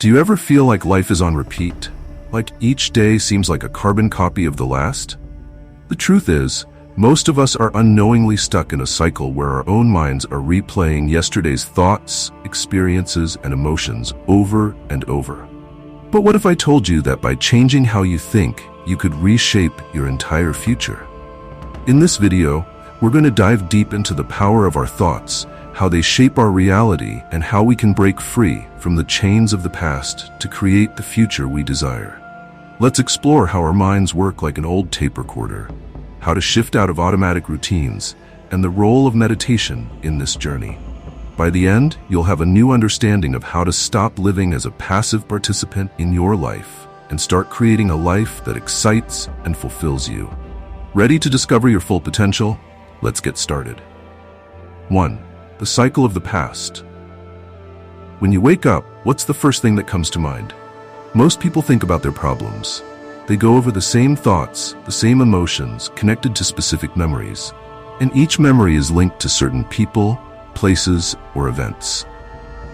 Do you ever feel like life is on repeat? Like each day seems like a carbon copy of the last? The truth is, most of us are unknowingly stuck in a cycle where our own minds are replaying yesterday's thoughts, experiences, and emotions over and over. But what if I told you that by changing how you think, you could reshape your entire future? In this video, we're going to dive deep into the power of our thoughts, how they shape our reality, and how we can break free from the chains of the past to create the future we desire. Let's explore how our minds work like an old tape recorder, how to shift out of automatic routines, and the role of meditation in this journey. By the end, you'll have a new understanding of how to stop living as a passive participant in your life and start creating a life that excites and fulfills you. Ready to discover your full potential? Let's get started. 1. The cycle of the past. When you wake up, what's the first thing that comes to mind? Most people think about their problems. They go over the same thoughts, the same emotions, connected to specific memories. And each memory is linked to certain people, places, or events.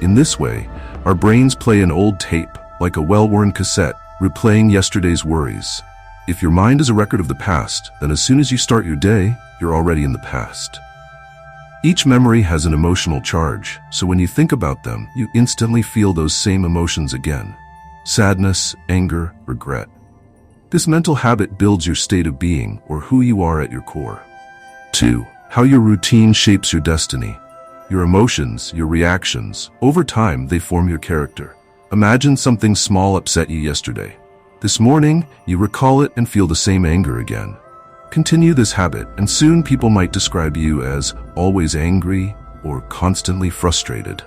In this way, our brains play an old tape, like a well-worn cassette, replaying yesterday's worries. If your mind is a record of the past, then as soon as you start your day, you're already in the past. Each memory has an emotional charge, so when you think about them, you instantly feel those same emotions again. Sadness, anger, regret. This mental habit builds your state of being, or who you are at your core. 2. How your routine shapes your destiny. Your emotions, your reactions, over time they form your character. Imagine something small upset you yesterday. This morning, you recall it and feel the same anger again. Continue this habit, and soon people might describe you as always angry or constantly frustrated.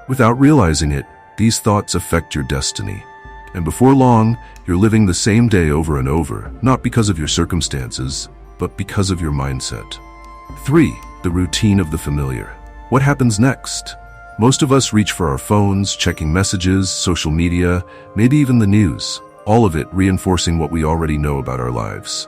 Without realizing it, these thoughts affect your destiny. And before long, you're living the same day over and over, not because of your circumstances, but because of your mindset. 3. The routine of the familiar. What happens next? Most of us reach for our phones, checking messages, social media, maybe even the news, all of it reinforcing what we already know about our lives.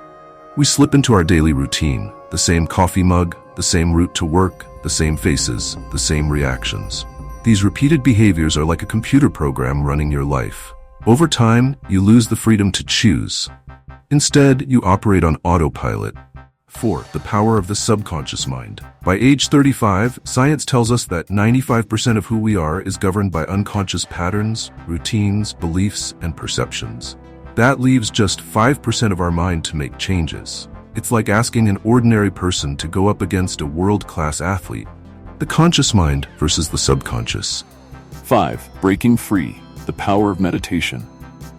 We slip into our daily routine, the same coffee mug, the same route to work, the same faces, the same reactions. These repeated behaviors are like a computer program running your life. Over time, you lose the freedom to choose. Instead, you operate on autopilot. 4. The power of the subconscious mind. By age 35, science tells us that 95% of who we are is governed by unconscious patterns, routines, beliefs, and perceptions. That leaves just 5% of our mind to make changes. It's like asking an ordinary person to go up against a world-class athlete. The conscious mind versus the subconscious. 5. Breaking free. The power of meditation.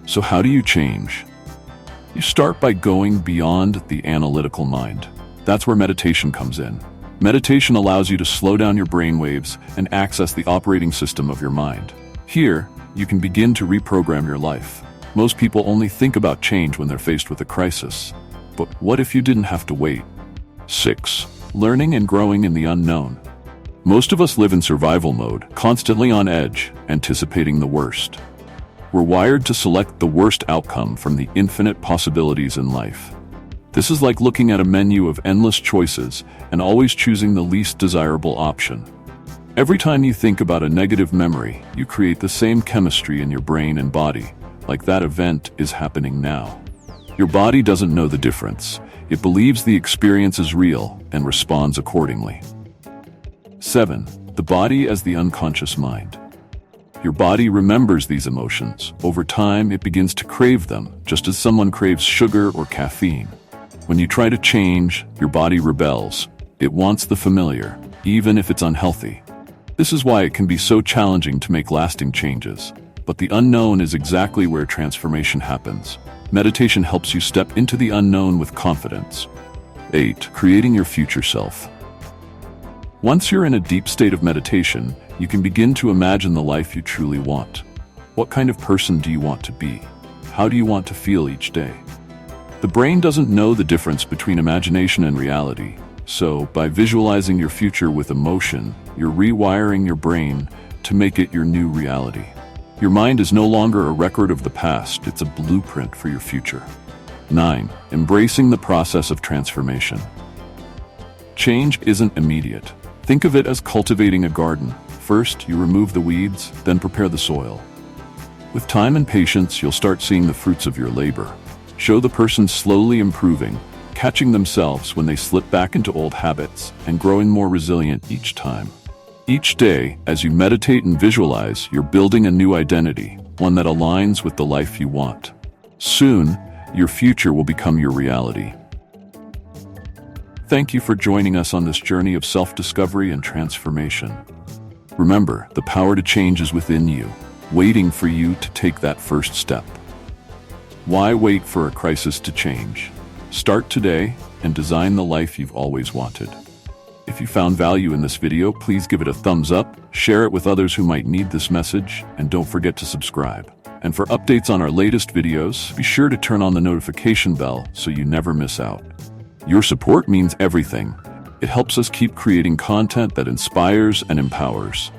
So how do you change? You start by going beyond the analytical mind. That's where meditation comes in. Meditation allows you to slow down your brain waves and access the operating system of your mind. Here, you can begin to reprogram your life. Most people only think about change when they're faced with a crisis. But what if you didn't have to wait? 6. Learning and growing in the unknown. Most of us live in survival mode, constantly on edge, anticipating the worst. We're wired to select the worst outcome from the infinite possibilities in life. This is like looking at a menu of endless choices and always choosing the least desirable option. Every time you think about a negative memory, you create the same chemistry in your brain and body, like that event is happening now. Your body doesn't know the difference. It believes the experience is real and responds accordingly. 7. The body as the unconscious mind. Your body remembers these emotions. Over time, it begins to crave them, just as someone craves sugar or caffeine. When you try to change, your body rebels. It wants the familiar, even if it's unhealthy. This is why it can be so challenging to make lasting changes. But the unknown is exactly where transformation happens. Meditation helps you step into the unknown with confidence. 8. Creating your future self. Once you're in a deep state of meditation, you can begin to imagine the life you truly want. What kind of person do you want to be? How do you want to feel each day? The brain doesn't know the difference between imagination and reality, so by visualizing your future with emotion, you're rewiring your brain to make it your new reality. Your mind is no longer a record of the past, it's a blueprint for your future. 9. Embracing the process of transformation. Change isn't immediate. Think of it as cultivating a garden. First, you remove the weeds, then prepare the soil. With time and patience, you'll start seeing the fruits of your labor. Show the person slowly improving, catching themselves when they slip back into old habits, and growing more resilient each time. Each day, as you meditate and visualize, you're building a new identity, one that aligns with the life you want. Soon, your future will become your reality. Thank you for joining us on this journey of self-discovery and transformation. Remember, the power to change is within you, waiting for you to take that first step. Why wait for a crisis to change? Start today and design the life you've always wanted. If you found value in this video, please give it a thumbs up, share it with others who might need this message, and don't forget to subscribe. And for updates on our latest videos, be sure to turn on the notification bell so you never miss out. Your support means everything. It helps us keep creating content that inspires and empowers.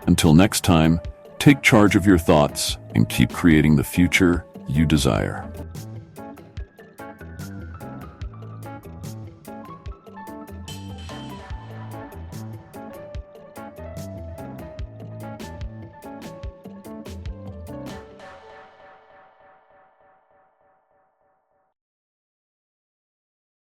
Until next time, take charge of your thoughts and keep creating the future you desire.